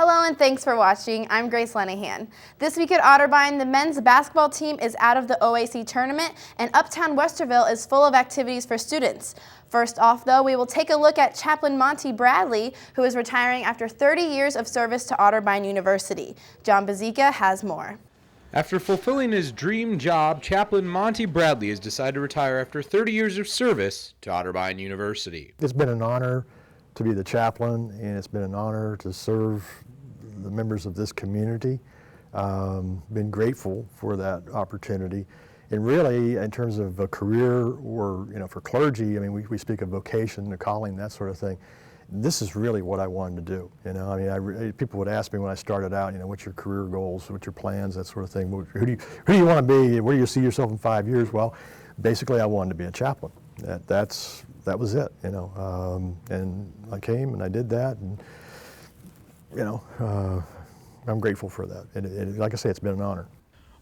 Hello and thanks for watching. I'm Grace Lenehan. This week at Otterbein, the men's basketball team is out of the OAC tournament and Uptown Westerville is full of activities for students. First off though, we will take a look at Chaplain Monty Bradley, who is retiring after 30 years of service to Otterbein University. John Bazika has more. After fulfilling his dream job, Chaplain Monty Bradley has decided to retire after 30 years of service to Otterbein University. It's been an honor to be the chaplain, and it's been an honor to serve the members of this community. Been grateful for that opportunity. And really, in terms of a career or, for clergy, I mean, we speak of vocation, a calling, that sort of thing. This is really what I wanted to do. People would ask me when I started out, what's your career goals, what's your plans, that sort of thing. Who do you want to be? Where do you see yourself in 5 years? Well, basically, I wanted to be a chaplain. That was it, and I came and I did that, and I'm grateful for that. And like I say, it's been an honor.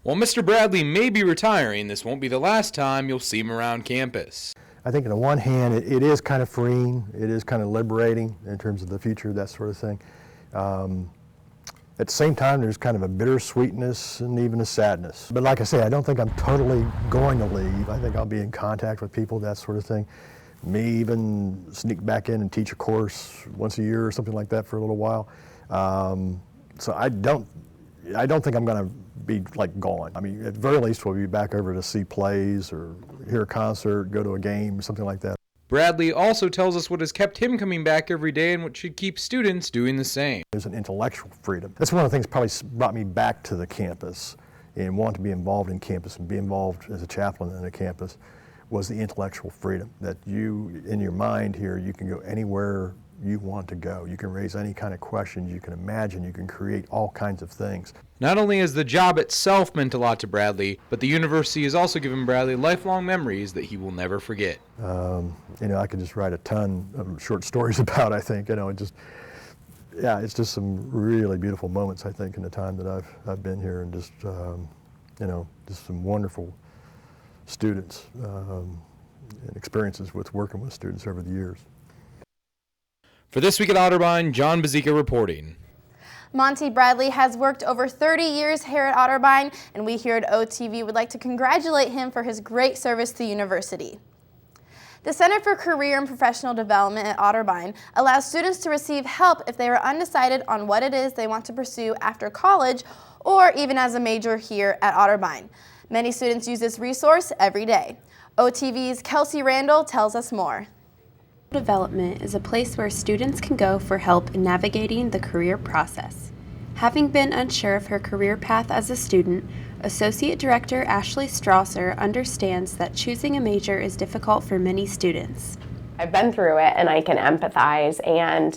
While Mr. Bradley may be retiring, this won't be the last time you'll see him around campus. I think on the one hand, it is kind of freeing, it is kind of liberating in terms of the future, that sort of thing. At the same time, there's kind of a bittersweetness and even a sadness. But like I say, I don't think I'm totally going to leave. I think I'll be in contact with people, that sort of thing. May even sneak back in and teach a course once a year or something like that for a little while. So I don't think I'm going to be gone. I mean, at the very least, we'll be back over to see plays or hear a concert, go to a game, something like that. Bradley also tells us what has kept him coming back every day and what should keep students doing the same. There's an intellectual freedom. That's one of the things that probably brought me back to the campus and want to be involved in campus and be involved as a chaplain in a campus, was the intellectual freedom that you, in your mind here, you can go anywhere you want to go. You can raise any kind of questions you can imagine. You can create all kinds of things. Not only has the job itself meant a lot to Bradley, but the university has also given Bradley lifelong memories that he will never forget. I could just write a ton of short stories about, I think, it's just some really beautiful moments, I think, in the time that I've been here, and just, just some wonderful students and experiences with working with students over the years. For This Week at Otterbein, John Bazika reporting. Monty Bradley has worked over 30 years here at Otterbein, and we here at OTV would like to congratulate him for his great service to the university. The Center for Career and Professional Development at Otterbein allows students to receive help if they are undecided on what it is they want to pursue after college or even as a major here at Otterbein. Many students use this resource every day. OTV's Kelsie Randall tells us more. Development is a place where students can go for help in navigating the career process. Having been unsure of her career path as a student, Associate Director Ashley Strasser understands that choosing a major is difficult for many students. I've been through it and I can empathize, and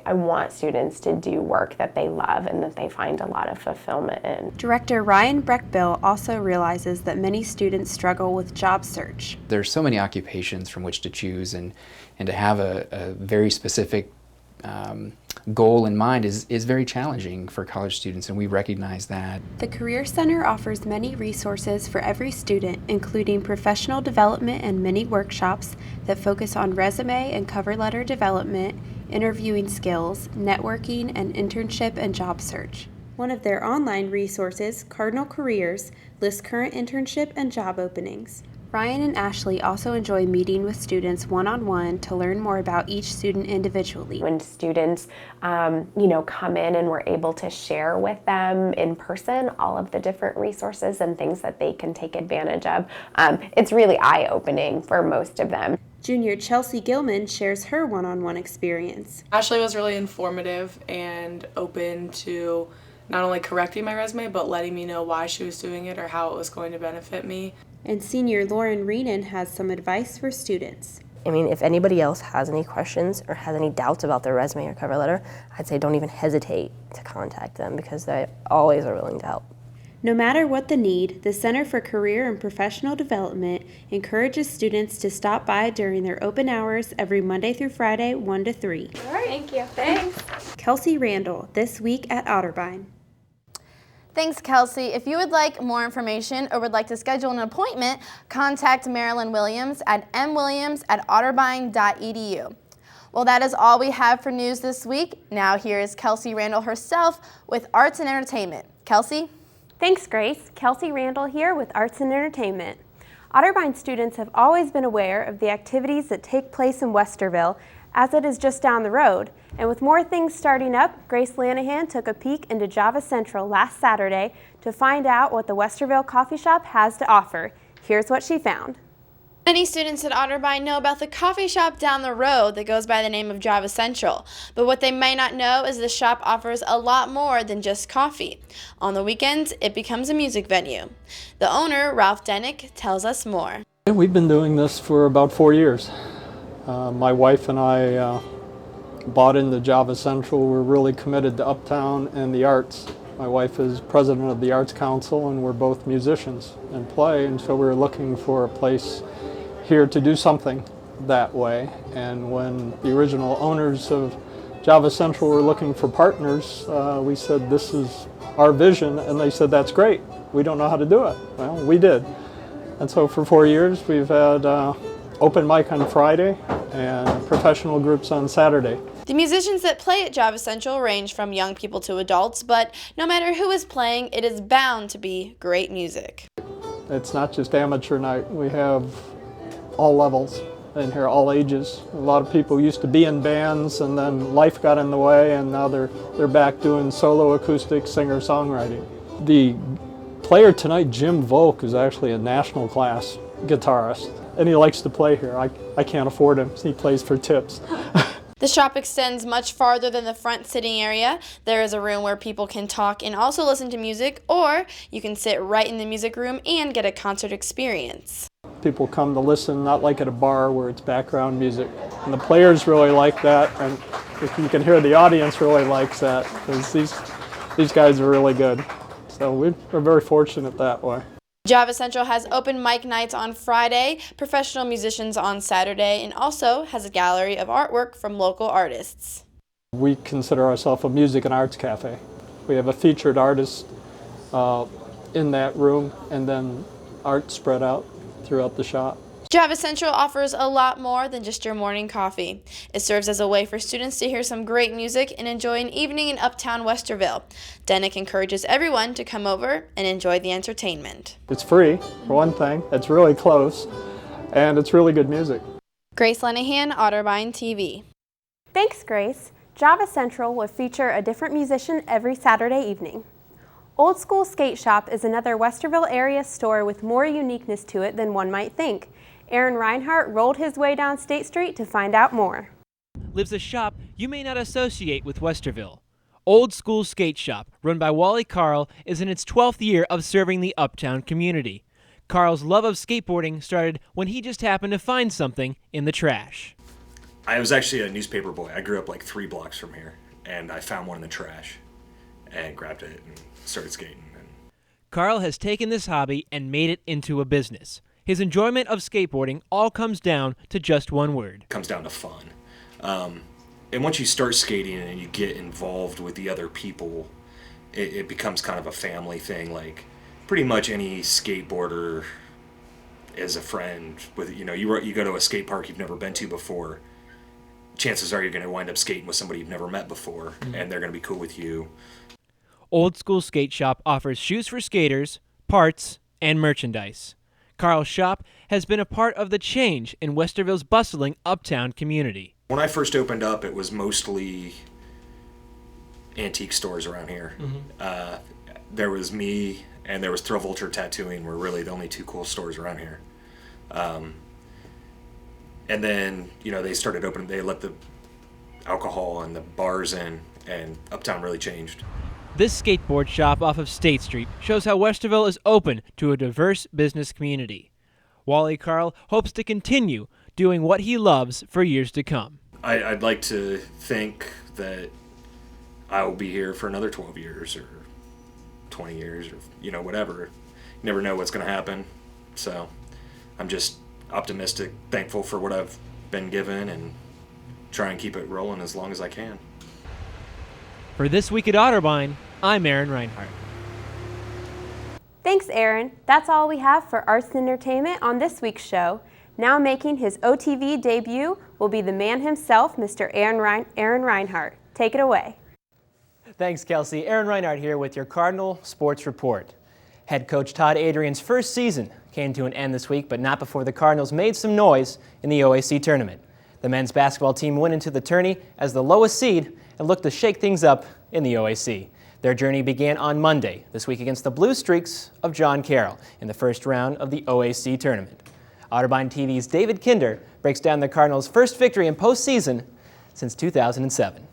I want students to do work that they love and that they find a lot of fulfillment in. Director Ryan Breckbill also realizes that many students struggle with job search. There's so many occupations from which to choose, and to have a very specific goal in mind is very challenging for college students, and we recognize that. The Career Center offers many resources for every student, including professional development and many workshops that focus on resume and cover letter development, interviewing skills, networking, and internship and job search. One of their online resources, Cardinal Careers, lists current internship and job openings. Ryan and Ashley also enjoy meeting with students one-on-one to learn more about each student individually. When students, come in and we're able to share with them in person all of the different resources and things that they can take advantage of, it's really eye-opening for most of them. Junior Chelsea Gilman shares her one-on-one experience. Ashley was really informative and open to not only correcting my resume, but letting me know why she was doing it or how it was going to benefit me. And senior Lauren Reenan has some advice for students. If anybody else has any questions or has any doubts about their resume or cover letter, I'd say don't even hesitate to contact them because they always are willing to help. No matter what the need, the Center for Career and Professional Development encourages students to stop by during their open hours every Monday through Friday, 1 to 3. All right, thank you. Thanks. Kelsie Randall, This Week at Otterbein. Thanks, Kelsie. If you would like more information or would like to schedule an appointment, contact Marilyn Williams at mwilliams@otterbein.edu. Well, that is all we have for news this week. Now here is Kelsie Randall herself with Arts and Entertainment. Kelsie? Thanks, Grace. Kelsie Randall here with Arts and Entertainment. Otterbein students have always been aware of the activities that take place in Westerville, as it is just down the road. And with more things starting up, Grace Lenehan took a peek into Java Central last Saturday to find out what the Westerville coffee shop has to offer. Here's what she found. Many students at Otterbein know about the coffee shop down the road that goes by the name of Java Central, but what they may not know is the shop offers a lot more than just coffee. On the weekends, it becomes a music venue. The owner, Ralph Denick, tells us more. We've been doing this for about 4 years. My wife and I bought into Java Central. We're really committed to Uptown and the arts. My wife is president of the Arts Council, and we're both musicians and play, and so we were looking for a place here to do something that way. And when the original owners of Java Central were looking for partners, we said, this is our vision, and they said, that's great. We don't know how to do it. Well, we did. And so for 4 years we've had open mic on Friday and professional groups on Saturday. The musicians that play at Java Central range from young people to adults, but no matter who is playing, it is bound to be great music. It's not just amateur night. We have all levels in here, all ages. A lot of people used to be in bands, and then life got in the way, and now they're back doing solo acoustic singer-songwriting. The player tonight, Jim Volk, is actually a national class guitarist, and he likes to play here. I can't afford him, so he plays for tips. The shop extends much farther than the front sitting area. There is a room where people can talk and also listen to music, or you can sit right in the music room and get a concert experience. People come to listen, not like at a bar where it's background music. And the players really like that, and if you can hear the audience really likes that, because these guys are really good. So we're very fortunate that way. Java Central has open mic nights on Friday, professional musicians on Saturday, and also has a gallery of artwork from local artists. We consider ourselves a music and arts cafe. We have a featured artist in that room, and then art spread out throughout the shop. Java Central offers a lot more than just your morning coffee. It serves as a way for students to hear some great music and enjoy an evening in Uptown Westerville. Denick encourages everyone to come over and enjoy the entertainment. It's free, for one thing. It's really close, and it's really good music. Grace Lenehan, Otterbein TV. Thanks, Grace. Java Central will feature a different musician every Saturday evening. Old Skool Skate Shop is another Westerville area store with more uniqueness to it than one might think. Aaron Rhinehart rolled his way down State Street to find out more. Lives a shop you may not associate with Westerville. Old Skool Skate Shop, run by Wally Carl, is in its 12th year of serving the Uptown community. Carl's love of skateboarding started when he just happened to find something in the trash. I was actually a newspaper boy. I grew up like 3 blocks from here, and I found one in the trash and grabbed it and started skating. Carl has taken this hobby and made it into a business. His enjoyment of skateboarding all comes down to just one word. It comes down to fun. And once you start skating and you get involved with the other people, it becomes kind of a family thing. Like pretty much any skateboarder is a friend. With you go to a skate park you've never been to before, chances are you're going to wind up skating with somebody you've never met before, and they're going to be cool with you. Old Skool Skate Shop offers shoes for skaters, parts, and merchandise. Carl's shop has been a part of the change in Westerville's bustling uptown community. When I first opened up, it was mostly antique stores around here. There was me, and there was Thrill Vulture Tattooing were really the only 2 cool stores around here. And then, they started opening, they let the alcohol and the bars in, and uptown really changed. This skateboard shop off of State Street shows how Westerville is open to a diverse business community. Wally Carl hopes to continue doing what he loves for years to come. I'd like to think that I will be here for another 12 years or 20 years or, whatever. You never know what's going to happen. So I'm just optimistic, thankful for what I've been given, and try and keep it rolling as long as I can. For This Week at Otterbein, I'm Aaron Rhinehart. Thanks, Aaron. That's all we have for Arts and Entertainment on this week's show. Now making his OTV debut will be the man himself, Mr. Aaron Rhinehart. Take it away. Thanks, Kelsie. Aaron Rhinehart here with your Cardinal Sports Report. Head coach Todd Adrian's first season came to an end this week, but not before the Cardinals made some noise in the OAC tournament. The men's basketball team went into the tourney as the lowest seed and looked to shake things up in the OAC. Their journey began on Monday, this week against the Blue Streaks of John Carroll in the first round of the OAC tournament. Otterbein TV's David Kinder breaks down the Cardinals' first victory in postseason since 2007.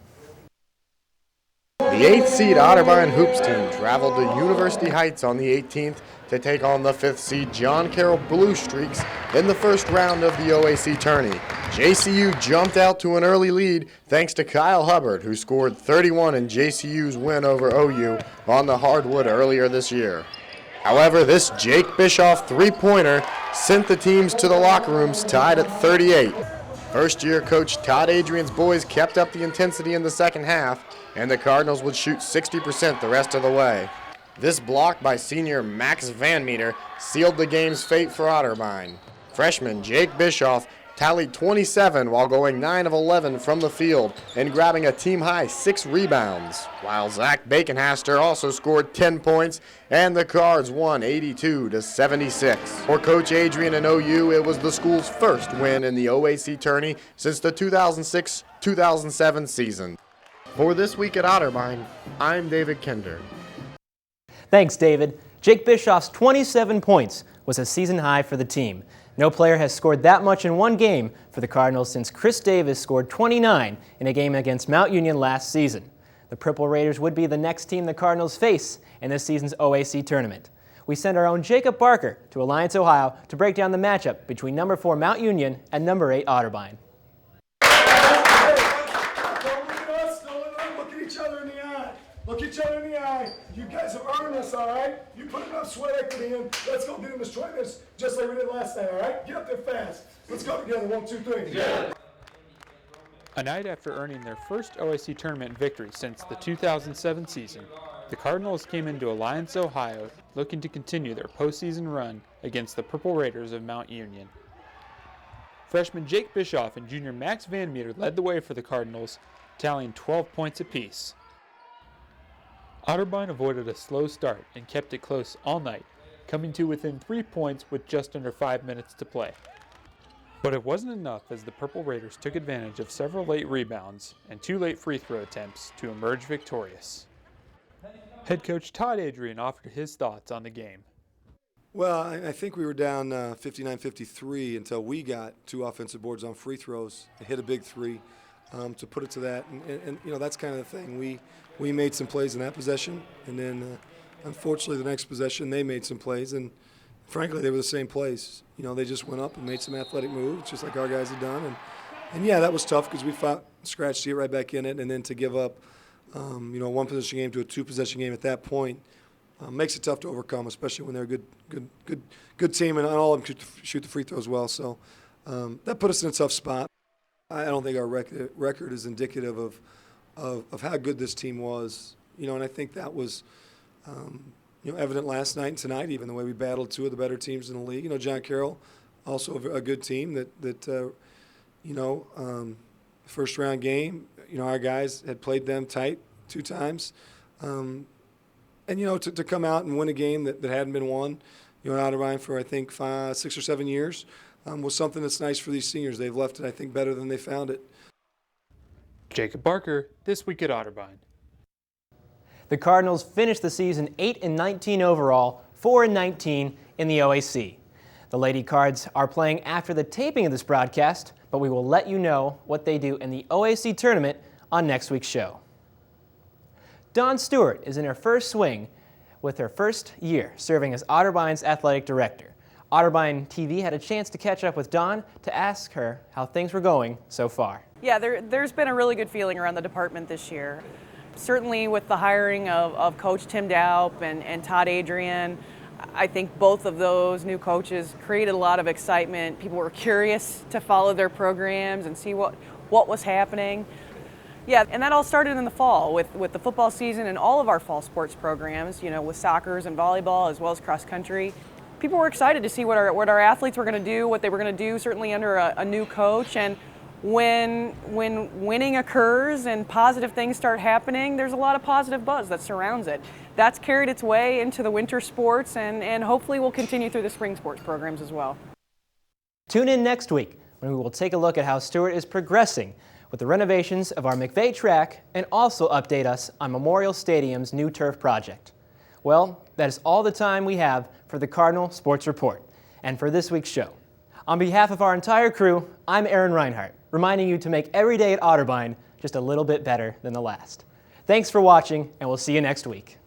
The 8th seed Otterbein Hoops team traveled to University Heights on the 18th to take on the 5th seed John Carroll Blue Streaks in the first round of the OAC tourney. JCU jumped out to an early lead thanks to Kyle Hubbard, who scored 31 in JCU's win over OU on the hardwood earlier this year. However, this Jake Bischoff three-pointer sent the teams to the locker rooms tied at 38. First-year coach Todd Adrian's boys kept up the intensity in the second half, and the Cardinals would shoot 60% the rest of the way. This block by senior Max Van Meter sealed the game's fate for Otterbein. Freshman Jake Bischoff tallied 27 while going 9 of 11 from the field and grabbing a team-high 6 rebounds, while Zach Baconhaster also scored 10 points, and the Cards won 82-76. For Coach Adrian and OU, it was the school's first win in the OAC tourney since the 2006-2007 season. For This Week at Otterbein, I'm David Kinder. Thanks, David. Jake Bischoff's 27 points was a season high for the team. No player has scored that much in one game for the Cardinals since Chris Davis scored 29 in a game against Mount Union last season. The Purple Raiders would be the next team the Cardinals face in this season's OAC tournament. We send our own Jacob Barker to Alliance, Ohio to break down the matchup between number 4 Mount Union and number 8 Otterbein. Look each other in the eye. You guys have earned this, all right? You put enough sweat equity in. Let's go get in destroy this just like we did last night, all right? Get up there fast. Let's go together. 1, 2, 3. Yeah. A night after earning their first OAC tournament victory since the 2007 season, the Cardinals came into Alliance, Ohio, looking to continue their postseason run against the Purple Raiders of Mount Union. Freshman Jake Bischoff and junior Max Van Meter led the way for the Cardinals, tallying 12 points apiece. Otterbein avoided a slow start and kept it close all night, coming to within 3 points with just under 5 minutes to play. But it wasn't enough as the Purple Raiders took advantage of several late rebounds and 2 late free throw attempts to emerge victorious. Head coach Todd Adrian offered his thoughts on the game. Well, I think we were down 59-53 until we got 2 offensive boards on free throws and hit a big 3 to put it to that. And you know, that's kind of the thing. We made some plays in that possession, and then unfortunately the next possession they made some plays, and frankly they were the same plays. You know, they just went up and made some athletic moves, just like our guys had done, and yeah, that was tough because we fought, scratched to get right back in it, and then to give up, you know, a 1-possession game to a 2-possession game at that point makes it tough to overcome, especially when they're a good team and all of them shoot the free throws well. So that put us in a tough spot. I don't think our record is indicative of how good this team was, you know, and I think that was, you know, evident last night and tonight, even the way we battled 2 of the better teams in the league. You know, John Carroll, also a good team that you know, first round game, you know, our guys had played them tight 2 times, and you know, to come out and win a game that hadn't been won, you know, in Otterbein for I think 5, 6 or 7 years, was something that's nice for these seniors. They've left it, I think, better than they found it. Jacob Barker, This Week at Otterbein. The Cardinals finished the season 8-19 overall, 4-19 in the OAC. The Lady Cards are playing after the taping of this broadcast, but we will let you know what they do in the OAC tournament on next week's show. Dawn Stewart is in her first swing with her first year serving as Otterbein's athletic director. Otterbein TV had a chance to catch up with Dawn to ask her how things were going so far. Yeah, there's been a really good feeling around the department this year. Certainly with the hiring of Coach Tim Daup and Todd Adrian, I think both of those new coaches created a lot of excitement. People were curious to follow their programs and see what was happening. Yeah, and that all started in the fall with the football season and all of our fall sports programs, you know, with soccer and volleyball as well as cross country. people were excited to see what our athletes were going to do, what they were going to do, certainly under a new coach. And when winning occurs and positive things start happening, there's a lot of positive buzz that surrounds it. That's carried its way into the winter sports, and hopefully will continue through the spring sports programs as well. Tune in next week when we will take a look at how Stewart is progressing with the renovations of our McVeigh track and also update us on Memorial Stadium's new turf project. Well, that is all the time we have for the Cardinal Sports Report and for this week's show. On behalf of our entire crew, I'm Aaron Rhinehart, reminding you to make every day at Otterbein just a little bit better than the last. Thanks for watching, and we'll see you next week.